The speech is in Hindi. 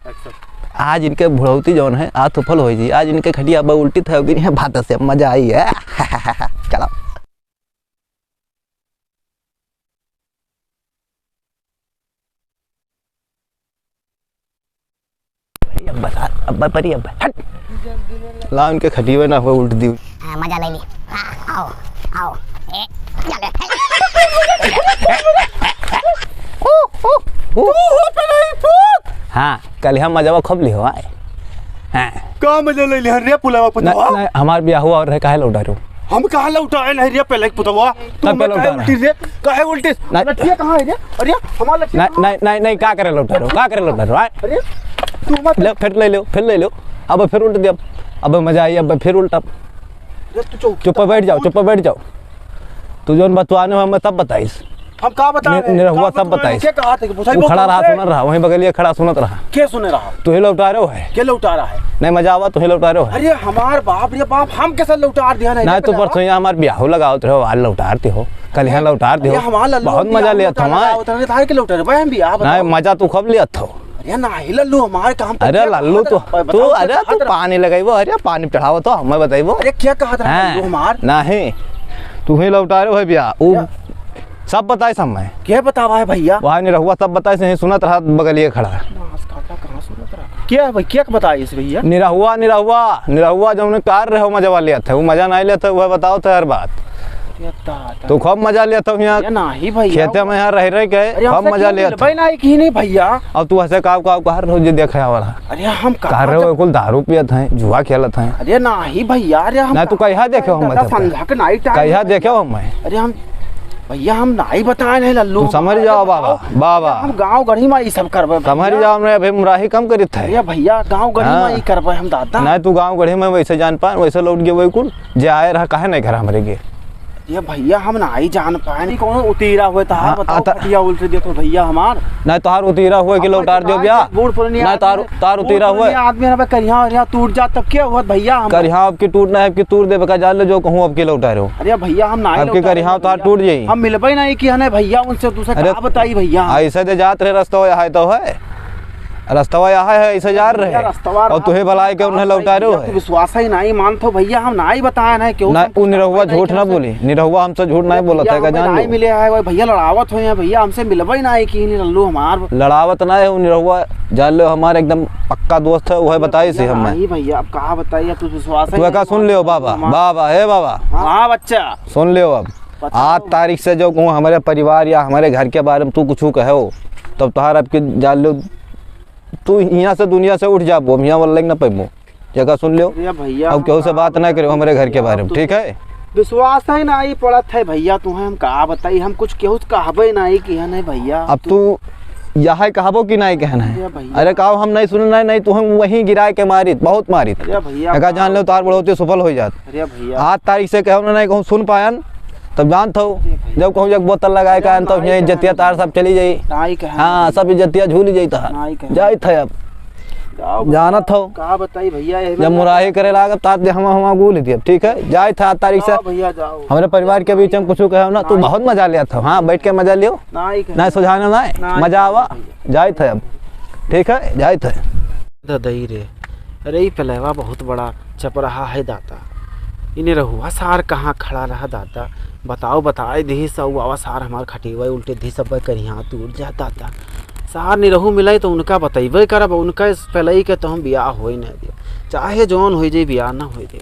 आज इनके बुढ़ौती जौन है आज सफल हो जी। आज इनके खटिया अब उल्टी थे दिन है बात से मजा आई है। चलो अब परी अब हट ला उनके खटिया ना हो उल्टी दी। मजा ले ली। आओ आओ हाँ कल हम मजा खूब लिहो आए। हाँ का मजा ले ली रे पुलावा पुतवा। नहीं हमार ब्याह हुआ और काहे लौटा रहो। हम कहां लौटाए नहीं रे पहले पुतवा। तू पहले काहे उल्टी रे काहे उल्टी लठिया कहां है रे। अरे हमार लठिया नहीं का करे लौटा रहो का करे लौटा रहो। अरे तू मत ले फिर ले लो अब फिर उल्ट दे। अब मजा आई अब फिर उल्टा। चुप बैठ जाओ तू जो बतवाने हम सब बताइस। हम का बताए निरहुआ सब बताइस। क्या कहा था कि वो खड़ा रहा सुन रहा वहीं बगलिए खड़ा सुनत रहा। क्या सुने रहा तू ही लौटा रहे हो है क्या लौटा रहा है। नहीं मजा आवा तू ही लौटा रहे हो। अरे हमार बाप रे बाप हम कैसे लौटा दिया नहीं तो परसों यहाँ हमारे ब्याह लगाओ रहे हो आज लौटाते हो कल यहाँ लौटाते हो। बहुत मजा लिया था नहीं मजा तू खूब लिया था। अरे लल्लू हमारे काम। अरे लल्लू तू अरे तू पानी लगाइबो अरे पानी चढ़ाओ तो हमें बताइबो। अरे क्या कहा था हमार नहीं तू ही लौटा रहे हो ब्याह सब बताए सब मैं क्या बतावा है भैया। वहाँ नहीं रहुआ सब बताए से सुनत रहा बगलिए खड़ा। क्या है भाई क्या बताए इस भैया। निरहुआ जब ने कार रहे हो मजा वाले था वो मजा नहीं लिया था वह बताओ तो हर बात। तो खूब मजा लिया था यहाँ नहीं भैया खेते में यहाँ रह के खूब मजा लिया था। नहीं भैया अब तू ऐसे काव रोज देखा वाला। अरे हम कार रहे हो कुल दारू पियत है जुआ खेलत है। अरे नहीं भैया अरे हम तू कहिया देखे हो कहिया देखे हो मैं। अरे हम भैया हम नहीं बताए नहीं लल्लू समझ जाओ बाबा हम गांव गढ़ी में ये सब करबे। समझ जाओ मैं अभी मुराही कम करी था। अरे भैया गांव गढ़ी में ये करबे हम दादा। नहीं तू गांव गढ़ी में वैसे जान पाए वैसे लौट गए वही कुल जे आए रहा काहे नहीं करा हमारे गे। ये भैया हम नहीं जान पाए कौन उतीरा हुए था बताओ खटिया उल्टे देखो भैया हमार। नहीं तार उतीरा हुए कि लौटार दियो ब्याह नहीं तार उतीरा हुए आदमी ना करिया टूट जा तब क्या हुआ भैया हम करिया अब की टूट ना है कि टूट दे बका जान ले जो कहूं अब के लौटा रहे हो। अरे भैया हम नहीं अब के करिया तार टूट जाई हम मिलबे नहीं कि हने भैया उनसे दूसरा क्या बताई भैया। ऐसे दे जात रहे रास्ता है तो है रास्ता यहाँ है ऐसे जा रहे और तुहे भलाई के उन्हें लौटा रहे हो। विश्वास ही नहीं मानते भैया हम नहीं बताए ना क्यों। नहीं निरहुआ झूठ ना बोली निरहुआ हमसे झूठ नहीं बोला था जान नहीं मिले है भैया लड़ावत हो भैया हमसे मिलबे नहीं कि लल्लू हमार लड़ावत ना है निरहुआ जान लो हमारे एकदम पक्का दोस्त है वह बताई से हम भैया अब कहा बताइए तू विश्वास तू का सुन लियो बाबा हे बाबा हाँ बच्चा सुन लियो अब 8 तारीख से जो कहूँ हमारे परिवार या हमारे घर के बारे में तू कुछ कहो तब तुहार अब के जान लो तू यहाँ से दुनिया से उठ जा यहाँ वाला ना पैबो जगह सुन लियो भैया अब केहू से बात ना करो हमारे घर के बारे में ठीक है। विश्वास है नहीं पड़त है भैया तुम्हें हम कहा बताई हम कुछ केहू कहबे नहीं कि है नहीं भैया। अब तू यहाँ कहबो कि नहीं कहना है। अरे कहो हम नहीं सुनना नहीं तू हम वहीं गिराए के मारित बहुत मारित भैया जान लो तार बढ़ोते सफल हो जात। 8 तारीख से कहो नहीं कहूँ सुन पायन तब जानता हो जब कहूँ जब बोतल लगाए का तो यहाँ इज्जतिया तार सब चली जाई। हाँ सब इज्जतिया झूल जाई जाई थे अब जानत हो कहा बताई भैया जब मुराही करे लागत तात हम गुल थी अब ठीक है जाए था 8 तारीख से भैया जाओ हमारे परिवार के बीच में कुछ कहो ना तू बहुत मजा लिया था। हाँ बैठ के मजा लियो नहीं सुझाना ना मजा आवा जाए थे अब ठीक है जाए थे दई रे। अरे पहलेवा बहुत बड़ा चप रहा है दाता इन्हें रहुआ सार कहाँ खड़ा रहा दाता बताओ बताए धी सब आवा सार हमार खटेवा उल्टे धी सब करिया टूट जा दाता सार नहीं रहू मिले तो उनका बतेबे करब उनका पहले ही के तो हम बियाह हो ही नहीं दिया चाहे जौन हो जाए बियाह ना हो दे।